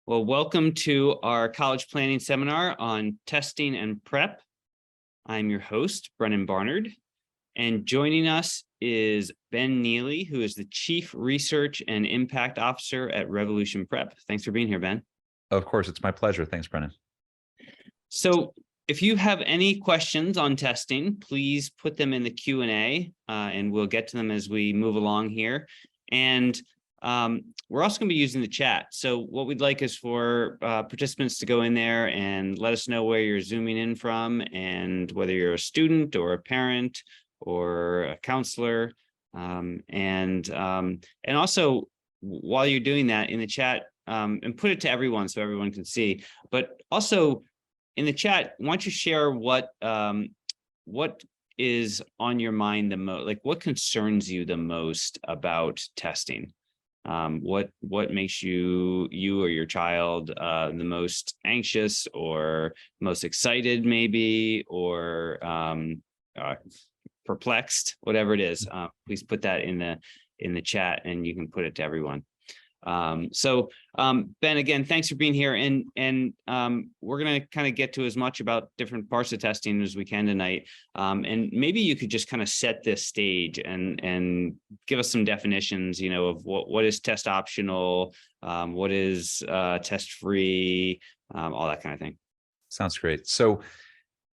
Well, welcome to our college planning seminar on testing and prep. I'm your host, Brennan Barnard, and joining us is Ben Neely, who is the Chief Research and Impact Officer at Revolution Prep. Thanks for being here, Ben. Of course, it's my pleasure. Thanks, Brennan. So if you have any questions on testing, please put them in the Q&A and we'll get to them as we move along here. And we're also going to be using the chat. So what we'd like is for participants to go in there and let us know where you're zooming in from and whether you're a student or a parent or a counselor. And also while you're doing that in the chat, and put it to everyone so everyone can see, but also in the chat, why don't you share what is on your mind the most, like what concerns you the most about testing? What makes you or your child the most anxious or most excited, maybe, or perplexed, whatever it is. Please put that in the chat, and you can put it to everyone. Ben, again, thanks for being here, and we're going to kind of get to as much about different parts of testing as we can tonight. And maybe you could just kind of set this stage and give us some definitions, of what is test optional, what is test free, all that kind of thing. Sounds great. So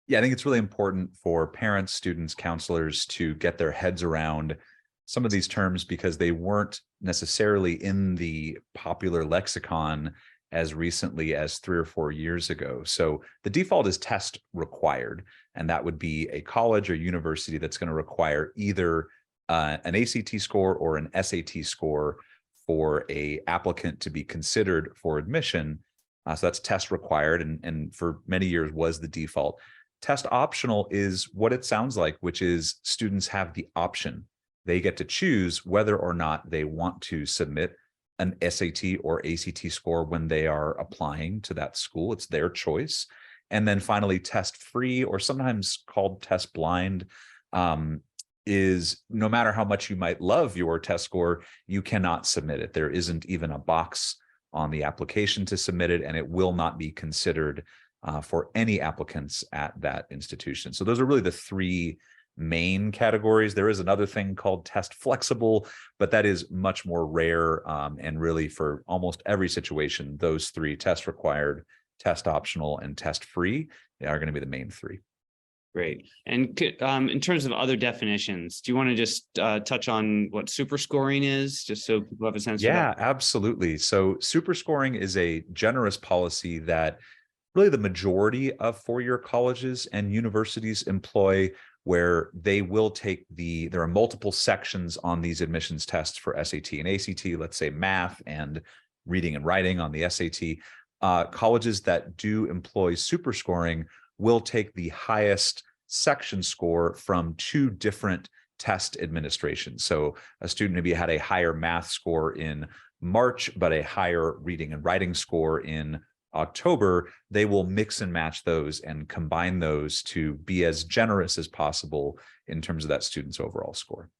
yeah, I think it's really important for parents, students, counselors to get their heads around some of these terms because they weren't necessarily in the popular lexicon as recently as 3 or 4 years ago. So the default is test required, and that would be a college or university that's going to require either an ACT score or an SAT score for a applicant to be considered for admission. So that's test required, and for many years was the default. Test optional is what it sounds like, which is students have the option. They get to choose whether or not they want to submit an SAT or ACT score when they are applying to that school. It's their choice. And then finally, test free, or sometimes called test blind, is no matter how much you might love your test score, you cannot submit it. There isn't even a box on the application to submit it, and it will not be considered for any applicants at that institution. So those are really the three main categories. There is another thing called test flexible, but that is much more rare, and really for almost every situation, those three: test required, test optional, and test free, they are going to be the main three. Great. And in terms of other definitions, do you want to just touch on what super scoring is, just so people have a sense of that? Yeah, absolutely. So super scoring is a generous policy that really the majority of four-year colleges and universities employ, where they will take there are multiple sections on these admissions tests for SAT and ACT, let's say math and reading and writing on the SAT. Colleges that do employ super scoring will take the highest section score from 2 different test administrations. So a student maybe had a higher math score in March, but a higher reading and writing score in October. They will mix and match those and combine those to be as generous as possible in terms of that student's overall score.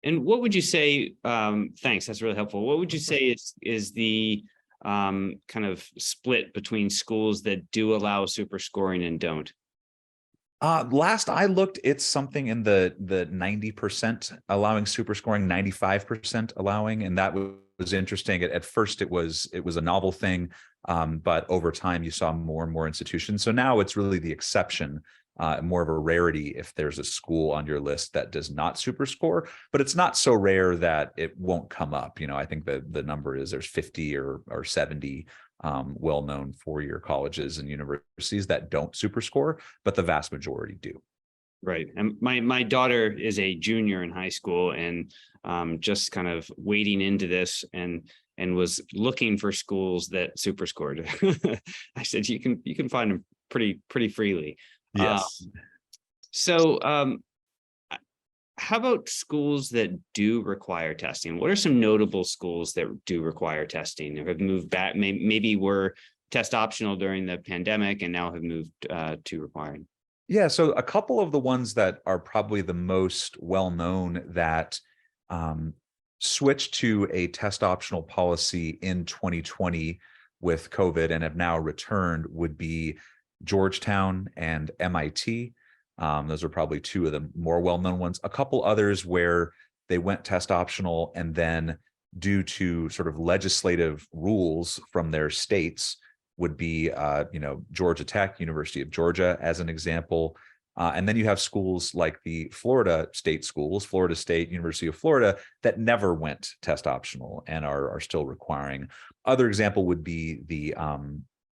And what would you say, thanks, that's really helpful. What would you say is the kind of split between schools that do allow super scoring and don't? Last I looked, it's something in the 90% allowing super scoring, 95% allowing, and that was interesting. At first, it was a novel thing, but over time, you saw more and more institutions. So now it's really the exception, more of a rarity if there's a school on your list that does not super score, but it's not so rare that it won't come up. I think the number is there's 50 or 70 well-known four-year colleges and universities that don't super score, but the vast majority do. Right. And my daughter is a junior in high school, and just kind of wading into this and was looking for schools that super scored. I said, you can find them pretty freely. Yes. How about schools that do require testing? What are some notable schools that do require testing or have moved back? Maybe were test optional during the pandemic and now have moved to requiring? Yeah, so a couple of the ones that are probably the most well-known that switched to a test optional policy in 2020 with COVID and have now returned would be Georgetown and MIT. Those are probably two of the more well-known ones. A couple others where they went test optional, and then due to sort of legislative rules from their states would be, Georgia Tech, University of Georgia, as an example. And then you have schools like the Florida state schools, Florida State, University of Florida, that never went test optional and are still requiring. Other example would be the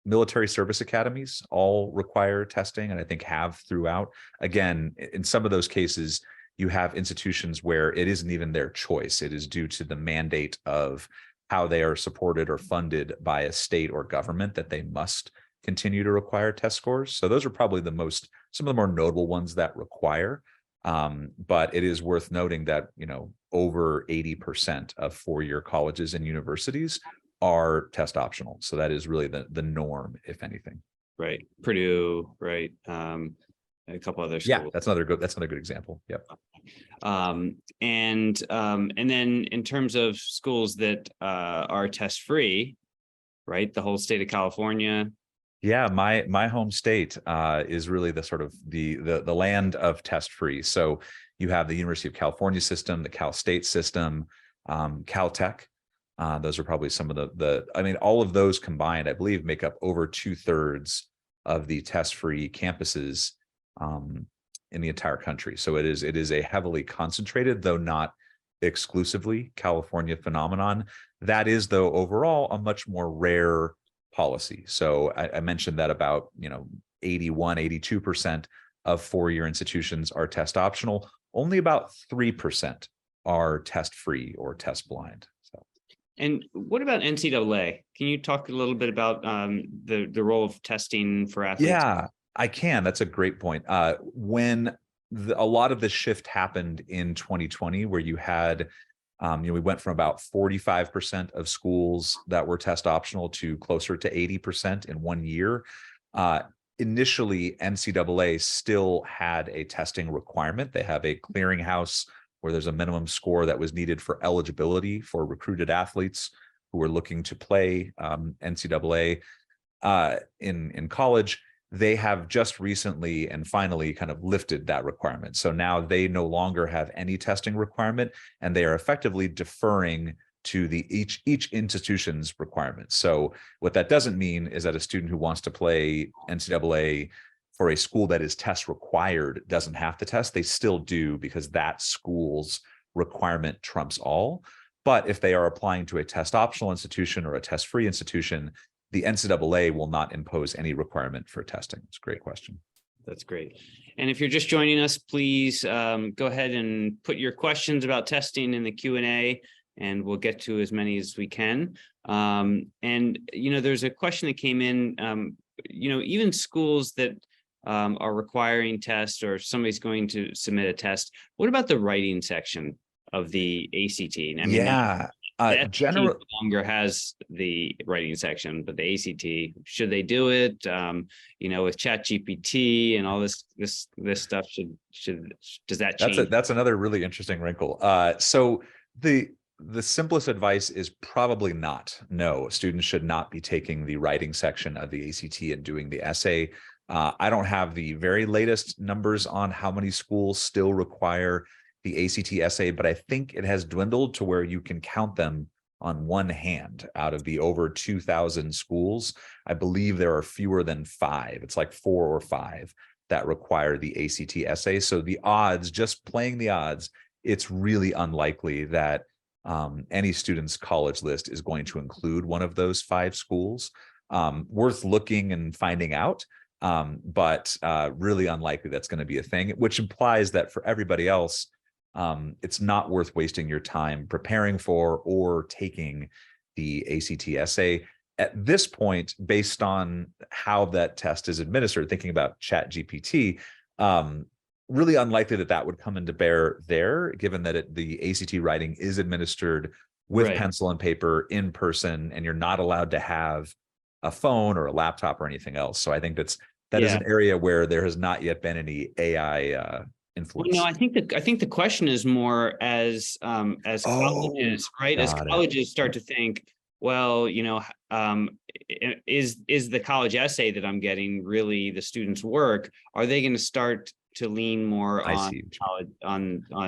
military service academies all require testing, and I think have throughout. Again, in some of those cases, you have institutions where it isn't even their choice. It is due to the mandate of how they are supported or funded by a state or government that they must continue to require test scores. So those are probably some of the more notable ones that require. But it is worth noting that, over 80% of four-year colleges and universities are test optional. So that is really the norm, if anything. Right. Purdue, right. A couple other schools. Yeah, that's another good example. Yep. And then in terms of schools that are test free, right? The whole state of California. Yeah, my home state is really the sort of the land of test free. So you have the University of California system, the Cal State system, Caltech. Those are probably some of all of those combined, I believe, make up over 2/3 of the test free campuses in the entire country. So it is a heavily concentrated, though not exclusively, California phenomenon. That is, though, overall a much more rare policy. So I mentioned that about 82% of four-year institutions are test optional. Only about 3% are test free or test blind. So. And what about NCAA? Can you talk a little bit about the role of testing for athletes? Yeah, I can. That's a great point. When a lot of the shift happened in 2020, where you had, we went from about 45% of schools that were test optional to closer to 80% in 1 year. Initially, NCAA still had a testing requirement. They have a clearinghouse where there's a minimum score that was needed for eligibility for recruited athletes who were looking to play NCAA in college. They have just recently and finally kind of lifted that requirement. So now they no longer have any testing requirement, and they are effectively deferring to each institution's requirements. So what that doesn't mean is that a student who wants to play NCAA for a school that is test required doesn't have to test. They still do, because that school's requirement trumps all. But if they are applying to a test optional institution or a test free institution, the NCAA will not impose any requirement for testing. It's a great question. That's great. And if you're just joining us, please go ahead and put your questions about testing in the Q&A, and we'll get to as many as we can. There's a question that came in, even schools that are requiring tests, or somebody's going to submit a test, what about the writing section of the ACT? I mean, generally no longer has the writing section, but the ACT, should they do it? With ChatGPT and all this stuff, does that change? That's another really interesting wrinkle. So the simplest advice is probably not. No, students should not be taking the writing section of the ACT and doing the essay. I don't have the very latest numbers on how many schools still require the ACT essay, but I think it has dwindled to where you can count them on one hand out of the over 2,000 schools. I believe there are fewer than 5. It's like 4 or 5 that require the ACT essay. So the odds, just playing the odds, it's really unlikely that any student's college list is going to include one of those 5 schools. Worth looking and finding out, but really unlikely that's going to be a thing, which implies that for everybody else, it's not worth wasting your time preparing for or taking the ACT essay. At this point, based on how that test is administered, thinking about ChatGPT, really unlikely that would come into bear there, given that the ACT writing is administered with pencil and paper in person, and you're not allowed to have a phone or a laptop or anything else. So I think that is an area where there has not yet been any AI influence. Well, no, I think the question is more as colleges, right? As colleges start to think, well, is the college essay that I'm getting really the students' work? Are they going to start to lean more I on see.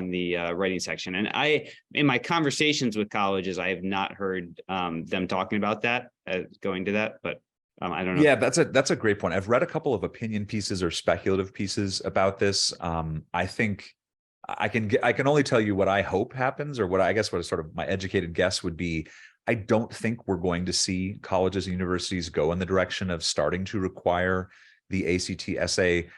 the writing section? And in my conversations with colleges, I have not heard them talking about that, going to that, but I don't know. Yeah, that's a great point. I've read a couple of opinion pieces or speculative pieces about this. I think I can only tell you what I hope happens, or what I guess what is sort of my educated guess would be. I don't think we're going to see colleges and universities go in the direction of starting to require the ACT essay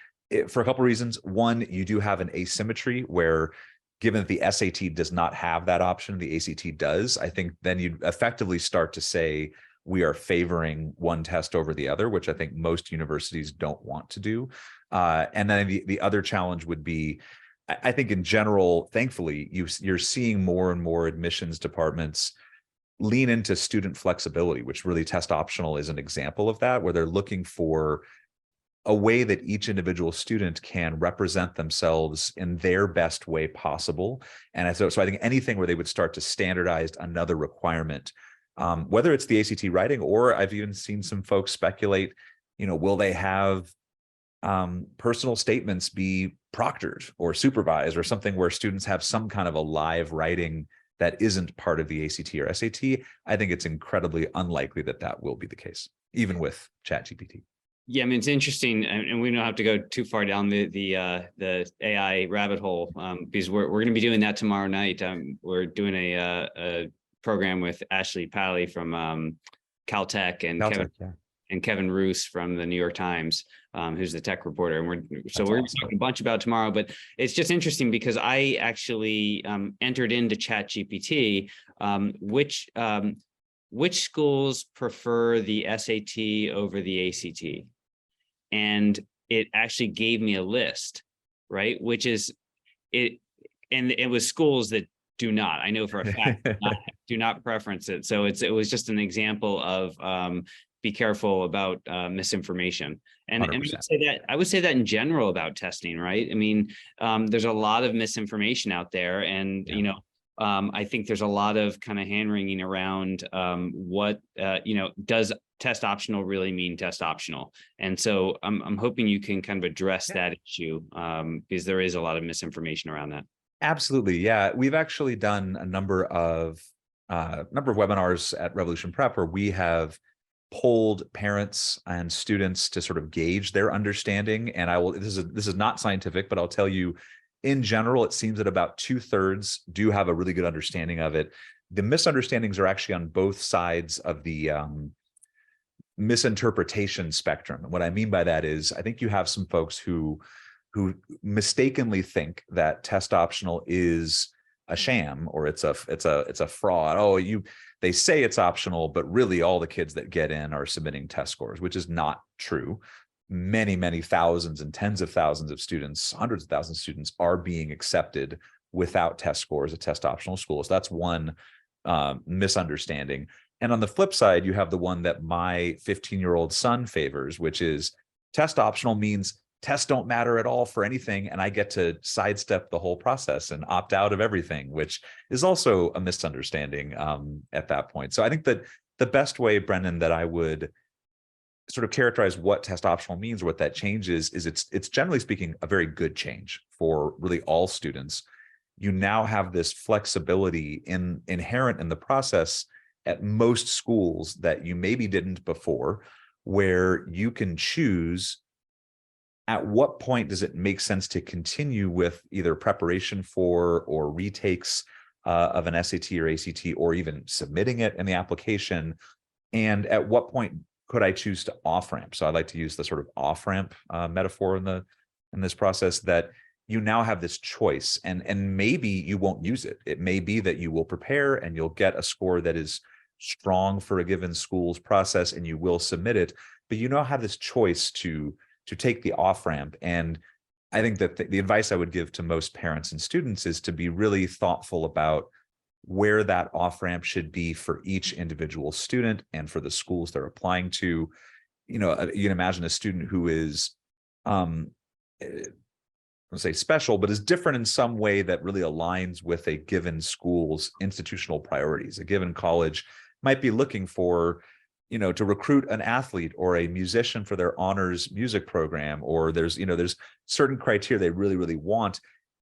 for a couple of reasons. One, you do have an asymmetry where, given that the SAT does not have that option, the ACT does. I think then you effectively start to say we are favoring one test over the other, which I think most universities don't want to do. And then the other challenge would be, I think in general, thankfully, you're seeing more and more admissions departments lean into student flexibility, which really test optional is an example of that, where they're looking for a way that each individual student can represent themselves in their best way possible. And so I think anything where they would start to standardize another requirement, whether it's the ACT writing, or I've even seen some folks speculate, will they have personal statements be proctored or supervised, or something where students have some kind of a live writing that isn't part of the ACT or SAT. I think it's incredibly unlikely that that will be the case, even with ChatGPT. Yeah, I mean, it's interesting, and we don't have to go too far down the AI rabbit hole, because we're going to be doing that tomorrow night. We're doing a program with Ashley Pally from Caltech, and Kevin Roos from the New York Times, who's the tech reporter. And we're going to talk a bunch about tomorrow, but it's just interesting because I actually entered into ChatGPT, which schools prefer the SAT over the ACT? And it actually gave me a list, right? Which is it. And it was schools that do not, I know for a fact, do not preference it. So it was just an example of be careful about misinformation. And I would say that in general about testing, right? I mean, there's a lot of misinformation out there, and I think there's a lot of kind of hand wringing around what does test optional really mean test optional? And so I'm hoping you can kind of address that issue, because there is a lot of misinformation around that. Absolutely. Yeah. We've actually done a number of webinars at Revolution Prep where we have polled parents and students to sort of gauge their understanding. And this is not scientific, but I'll tell you, in general, it seems that about 2/3 do have a really good understanding of it. The misunderstandings are actually on both sides of the misinterpretation spectrum. And what I mean by that is, I think you have some folks who mistakenly think that test optional is a sham, or it's a fraud. Oh, they say it's optional, but really all the kids that get in are submitting test scores, which is not true. Many thousands and tens of thousands of students, hundreds of thousands of students are being accepted without test scores at test optional schools. That's one misunderstanding. And on the flip side, you have the one that my 15-year-old son favors, which is test optional means tests don't matter at all for anything, and I get to sidestep the whole process and opt out of everything, which is also a misunderstanding at that point. So I think that the best way, Brennan, that I would sort of characterize what test optional means, or what that change is it's generally speaking a very good change for really all students. You now have this flexibility inherent in the process at most schools that you maybe didn't before, where you can choose at what point does it make sense to continue with either preparation for or retakes of an SAT or ACT, or even submitting it in the application, and at what point could I choose to off-ramp? So I like to use the sort of off-ramp metaphor in this process, that you now have this choice, and maybe you won't use it. It may be that you will prepare and you'll get a score that is strong for a given school's process, and you will submit it, but you now have this choice to take the off-ramp. And I think that the advice I would give to most parents and students is to be really thoughtful about where that off-ramp should be for each individual student and for the schools they're applying to. You can imagine a student who is, let's say special, but is different in some way that really aligns with a given school's institutional priorities. A given college might be looking for, to recruit an athlete or a musician for their honors music program, or there's certain criteria they really, really want.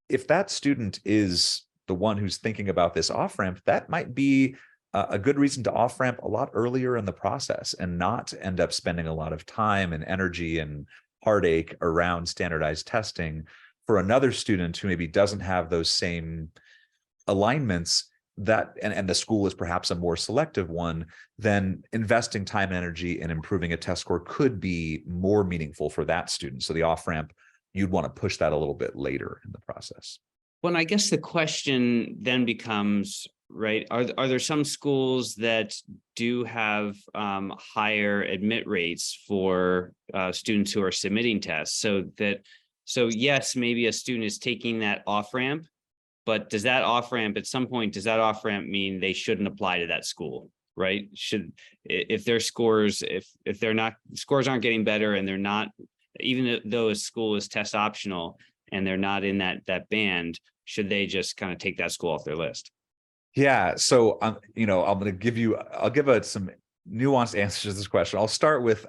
If that student is the one who's thinking about this off-ramp, that might be a good reason to off-ramp a lot earlier in the process and not end up spending a lot of time and energy and heartache around standardized testing for another student who maybe doesn't have those same alignments, and the school is perhaps a more selective one. Then investing time and energy in improving a test score could be more meaningful for that student. So the off-ramp, you'd want to push that a little bit later in the process. Well, I guess the question then becomes, right, are there some schools that do have higher admit rates for students who are submitting tests? So yes, maybe a student is taking that off-ramp, but does that off-ramp at some point, does that off-ramp mean they shouldn't apply to that school, right? If their scores, if they're not, scores aren't getting better and they're not, even though a school is test optional and they're not in that band, should they just kind of take that school off their list? Yeah. So, I'll give some nuanced answers to this question. I'll start with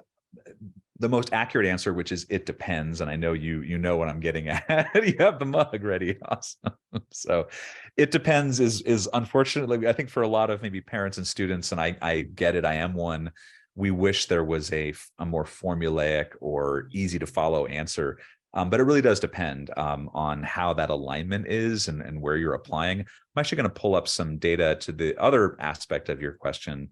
the most accurate answer, which is it depends. And I know you know what I'm getting at. You have the mug ready. Awesome. So it depends is unfortunately, I think for a lot of maybe parents and students, and I get it, I am one, we wish there was a more formulaic or easy to follow answer. But it really does depend on how that alignment is and where you're applying. I'm actually going to pull up some data to the other aspect of your question.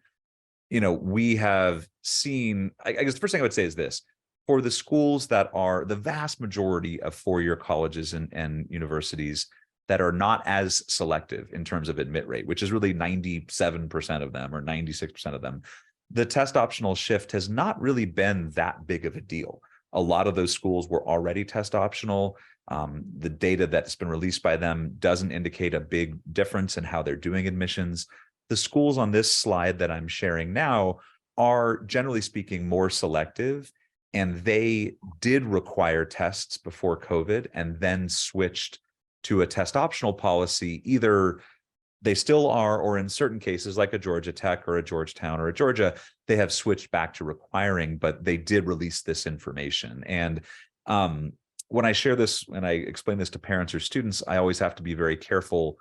We have seen, I guess the first thing I would say is this: for the schools that are the vast majority of four-year colleges and universities that are not as selective in terms of admit rate, which is really 97% of them or 96% of them, the test optional shift has not really been that big of a deal. A lot of those schools were already test optional. The data that's been released by them doesn't indicate a big difference in how they're doing admissions. The schools on this slide that I'm sharing now are, generally speaking, more selective, and they did require tests before COVID and then switched to a test optional policy. Either they still are, or in certain cases, like a Georgia Tech or a Georgetown or a Georgia, they have switched back to requiring, but they did release this information. And when I share this and I explain this to parents or students, I always have to be very careful.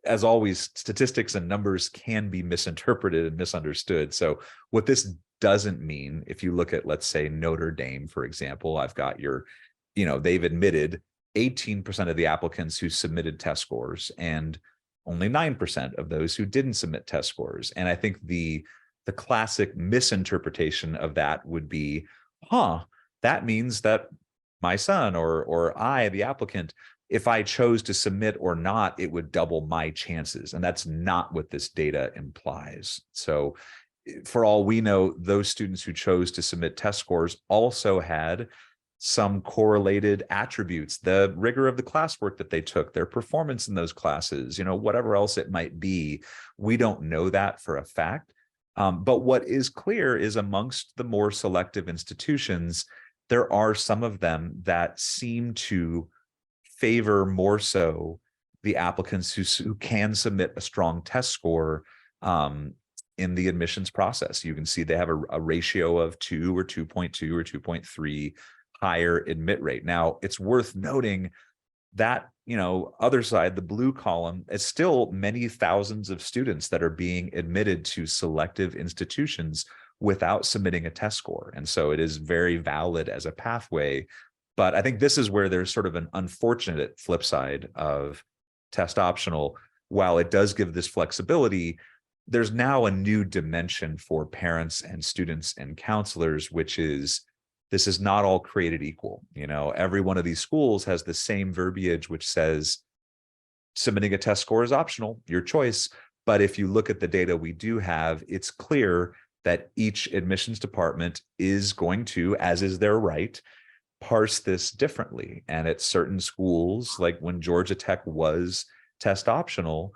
As always, statistics and numbers can be misinterpreted and misunderstood. So what this doesn't mean, if you look at, let's say, Notre Dame, for example, I've got they've admitted 18% of the applicants who submitted test scores and only 9% of those who didn't submit test scores. And I think the classic misinterpretation of that would be, that means that my son or I, the applicant, if I chose to submit or not, it would double my chances. And that's not what this data implies. So for all we know, those students who chose to submit test scores also had some correlated attributes, the rigor of the classwork that they took, their performance in those classes, whatever else it might be. We don't know that for a fact. But what is clear is amongst the more selective institutions, there are some of them that seem to favor more so the applicants who can submit a strong test score in the admissions process. You can see they have a ratio of 2 or 2.2 or 2.3 higher admit rate. Now, it's worth noting that, other side, the blue column, is still many thousands of students that are being admitted to selective institutions without submitting a test score. And so it is very valid as a pathway. But I think this is where there's sort of an unfortunate flip side of test optional. While it does give this flexibility, there's now a new dimension for parents and students and counselors, which is this is not all created equal. Every one of these schools has the same verbiage, which says submitting a test score is optional, your choice. But if you look at the data we do have, it's clear that each admissions department is going to, as is their right, parse this differently. And at certain schools, like when Georgia Tech was test optional,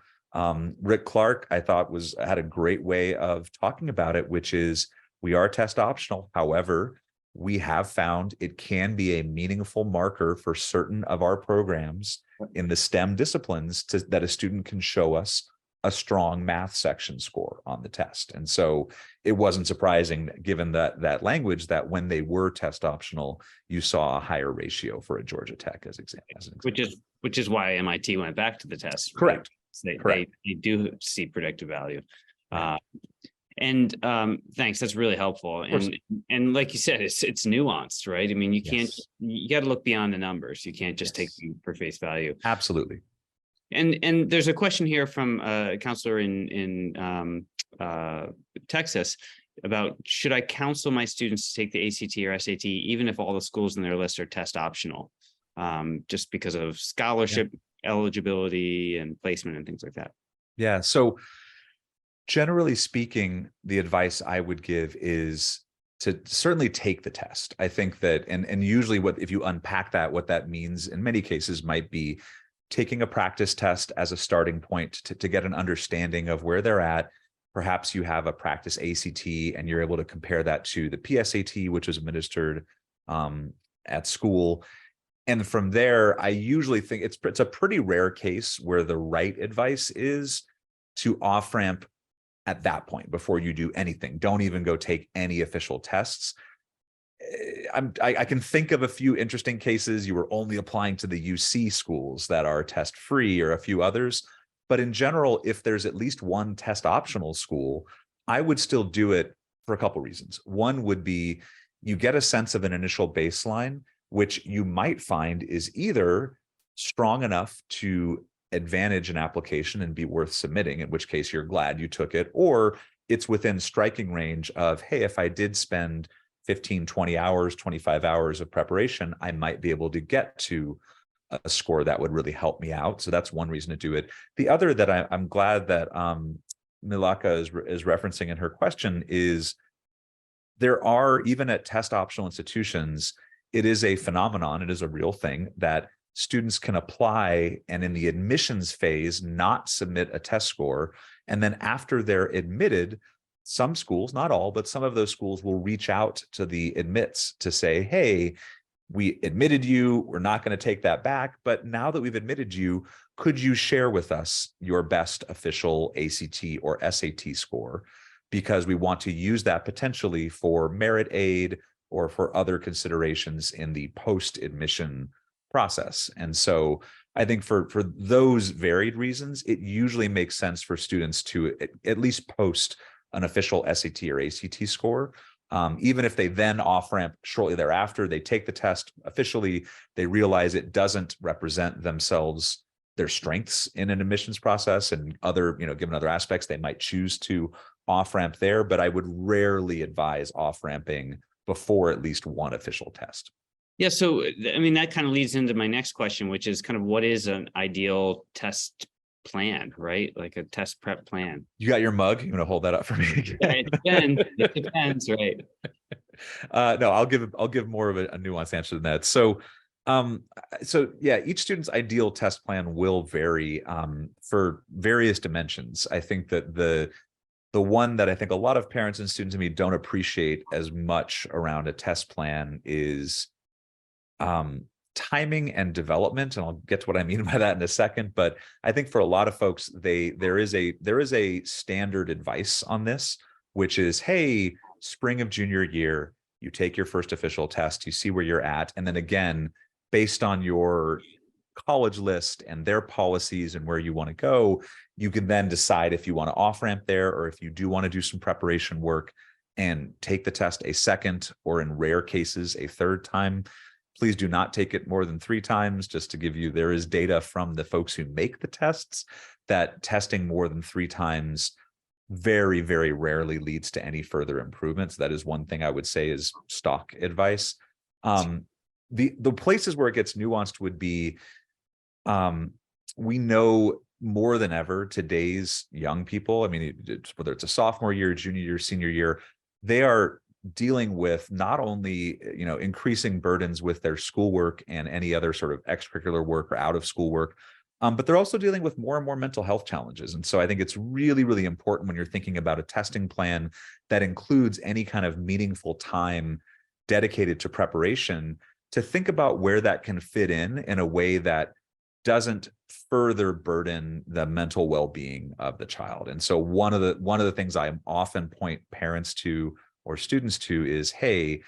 Rick Clark, I thought had a great way of talking about it, which is we are test optional. However, we have found it can be a meaningful marker for certain of our programs in the STEM disciplines that a student can show us a strong math section score on the test. And so it wasn't surprising, given that language, that when they were test optional, you saw a higher ratio for a Georgia Tech as an example. Which is why MIT went back to the test. Correct. Right? They do see predictive value. Right. Thanks. That's really helpful. And like you said, it's nuanced, right? I mean, you can't, you got to look beyond the numbers. You can't just take them for face value. Absolutely. And there's a question here from a counselor in Texas about, should I counsel my students to take the ACT or SAT, even if all the schools in their list are test optional, just because of scholarship eligibility and placement and things like that? Yeah. So generally speaking, the advice I would give is to certainly take the test. I think that, and usually if you unpack that, what that means in many cases might be taking a practice test as a starting point to get an understanding of where they're at. Perhaps you have a practice ACT and you're able to compare that to the PSAT, which is administered at school. And from there, I usually think it's a pretty rare case where the right advice is to off-ramp at that point before you do anything. Don't even go take any official tests. I can think of a few interesting cases. You were only applying to the UC schools that are test free, or a few others. But in general, if there's at least one test optional school, I would still do it for a couple reasons. One would be you get a sense of an initial baseline, which you might find is either strong enough to advantage an application and be worth submitting, in which case you're glad you took it, or it's within striking range of, hey, if I did spend 15, 20 hours, 25 hours of preparation, I might be able to get to a score that would really help me out. So that's one reason to do it. The other that I'm glad that Milaka is referencing in her question is there are, even at test optional institutions, it is a phenomenon, it is a real thing that students can apply and in the admissions phase not submit a test score. And then after they're admitted, some schools, not all, but some of those schools will reach out to the admits to say, hey, we admitted you, we're not going to take that back, but now that we've admitted you, could you share with us your best official ACT or SAT score? Because we want to use that potentially for merit aid or for other considerations in the post-admission process. And so I think for those varied reasons, it usually makes sense for students to at least post an official SAT or ACT score. Even if they then off-ramp shortly thereafter, they take the test officially, they realize it doesn't represent themselves, their strengths in an admissions process, and other, given other aspects, they might choose to off-ramp there, but I would rarely advise off-ramping before at least one official test. Yeah, so I mean, that kind of leads into my next question, which is kind of what is an ideal test plan, right? Like a test prep plan. You got your mug? You want to hold that up for me? Yeah, it depends. It depends, right? No, I'll give more of a nuanced answer than that. So yeah, each student's ideal test plan will vary for various dimensions. I think that the one that I think a lot of parents and students don't appreciate as much around a test plan is timing and development, and I'll get to what I mean by that in a second. But I think for a lot of folks, there is a standard advice on this, which is, hey, spring of junior year, you take your first official test, you see where you're at, and then again, based on your college list and their policies and where you want to go, you can then decide if you want to off-ramp there, or if you do want to do some preparation work and take the test a second, or in rare cases, a third time. Please do not take it more than 3 times. Just to give you, there is data from the folks who make the tests that testing more than 3 times very, very rarely leads to any further improvements. That is one thing I would say is stock advice. The places where it gets nuanced would be, we know more than ever, today's young people, I mean, whether it's a sophomore year, junior year, senior year, they are dealing with not only, increasing burdens with their schoolwork and any other sort of extracurricular work or out of school work, but they're also dealing with more and more mental health challenges. And so I think it's really, really important when you're thinking about a testing plan that includes any kind of meaningful time dedicated to preparation, to think about where that can fit in a way that doesn't further burden the mental well-being of the child. And so one of the things I often point parents to or students to is, hey,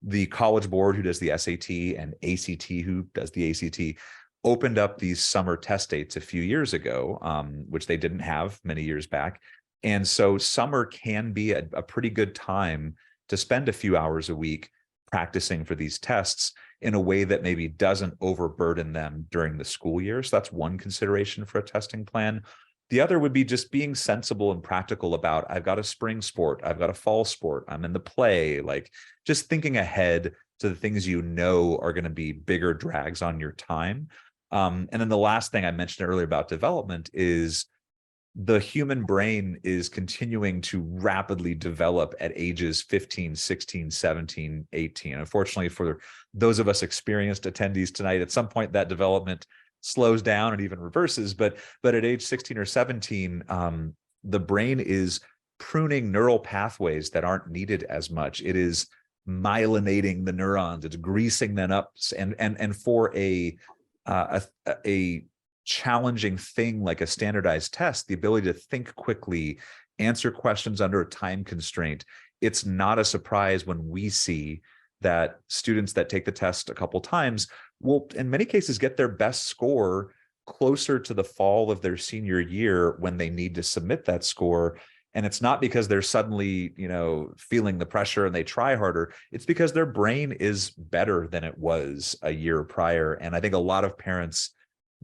the College Board, who does the SAT, and ACT, who does the ACT, opened up these summer test dates a few years ago, which they didn't have many years back. And so summer can be a pretty good time to spend a few hours a week practicing for these tests in a way that maybe doesn't overburden them during the school year. So that's one consideration for a testing plan. The other would be just being sensible and practical about, I've got a spring sport, I've got a fall sport, I'm in the play, like just thinking ahead to the things you know are going to be bigger drags on your time. And then the last thing I mentioned earlier about development is the human brain is continuing to rapidly develop at ages 15, 16, 17, 18. Unfortunately, for those of us experienced attendees tonight, at some point that development slows down and even reverses. But at age 16 or 17, the brain is pruning neural pathways that aren't needed as much. It is myelinating the neurons. It's greasing them up. And for a challenging thing like a standardized test, the ability to think quickly, answer questions under a time constraint, it's not a surprise when we see that students that take the test a couple times will, in many cases, get their best score closer to the fall of their senior year when they need to submit that score. And it's not because they're suddenly, feeling the pressure and they try harder. It's because their brain is better than it was a year prior. And I think a lot of parents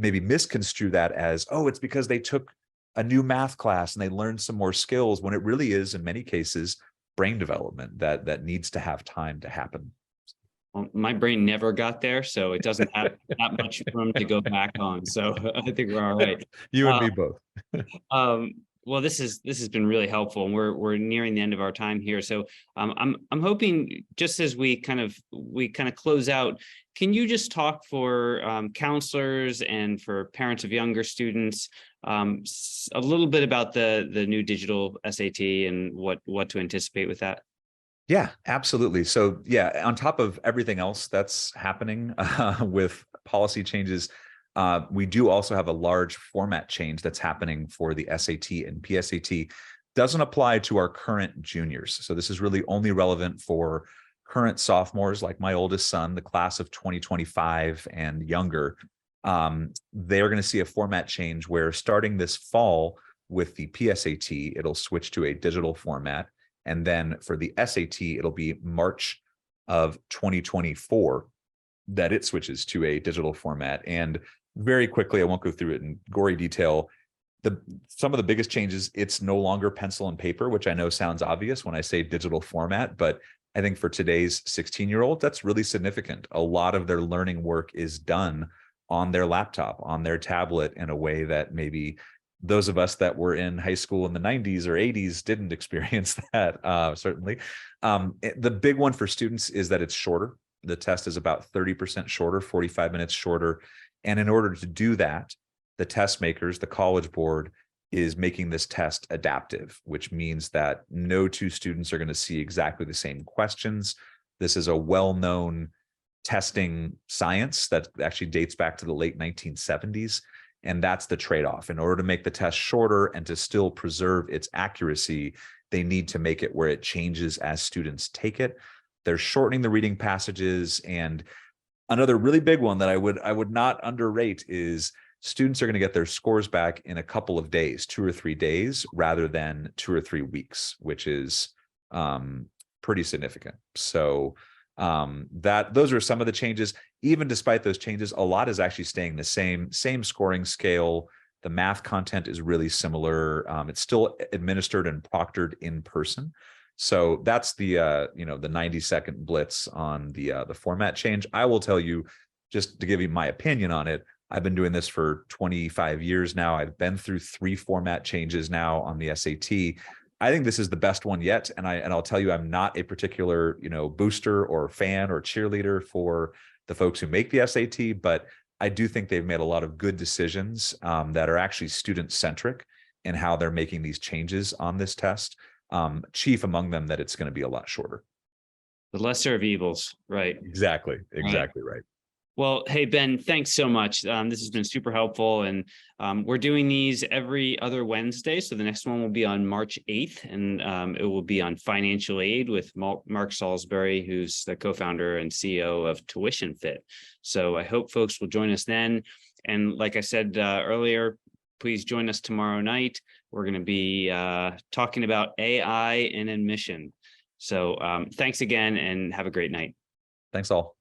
maybe misconstrue that as, oh, it's because they took a new math class and they learned some more skills, when it really is, in many cases, brain development that needs to have time to happen. Well, my brain never got there, so it doesn't have that much room to go back on. So I think we're all right. You and me both. Well, this has been really helpful, and we're nearing the end of our time here. So I'm hoping, just as we kind of close out, can you just talk for counselors and for parents of younger students a little bit about the new digital SAT and what to anticipate with that? Yeah, absolutely. So yeah, on top of everything else that's happening with policy changes, we do also have a large format change that's happening for the SAT and PSAT. Doesn't apply to our current juniors. So this is really only relevant for current sophomores, like my oldest son, the class of 2025 and younger. They're going to see a format change where starting this fall with the PSAT, it'll switch to a digital format. And then for the SAT, it'll be March of 2024 that it switches to a digital format. And very quickly, I won't go through it in gory detail. Some of the biggest changes, it's no longer pencil and paper, which I know sounds obvious when I say digital format, but I think for today's 16-year-old, that's really significant. A lot of their learning work is done on their laptop, on their tablet, in a way that maybe those of us that were in high school in the 90s or 80s didn't experience that, certainly. The big one for students is that it's shorter. The test is about 30% shorter, 45 minutes shorter. And in order to do that, the test makers, the College Board, is making this test adaptive, which means that no two students are going to see exactly the same questions. This is a well-known testing science that actually dates back to the late 1970s. And that's the trade-off. In order to make the test shorter and to still preserve its accuracy, they need to make it where it changes as students take it. They're shortening the reading passages. And another really big one that I would not underrate is students are going to get their scores back in a couple of days, 2 or 3 days, rather than 2 or 3 weeks, which is pretty significant. So those are some of the changes. Even despite those changes, a lot is actually staying the same scoring scale. The math content is really similar. It's still administered and proctored in person. So that's the the 90-second blitz on the format change. I will tell you, just to give you my opinion on it, I've been doing this for 25 years now. I've been through 3 format changes now on the SAT. I think this is the best one yet. And I'll tell you, I'm not a particular, booster or fan or cheerleader for the folks who make the SAT, but I do think they've made a lot of good decisions that are actually student centric in how they're making these changes on this test. Chief among them, that it's going to be a lot shorter. The lesser of evils, right? Exactly right. Well, hey, Ben, thanks so much. This has been super helpful. And we're doing these every other Wednesday. So the next one will be on March 8th, and it will be on financial aid with Mark Salisbury, who's the co-founder and CEO of Tuition Fit. So I hope folks will join us then. And like I said earlier, please join us tomorrow night. We're going to be talking about AI and admission. So thanks again, and have a great night. Thanks all.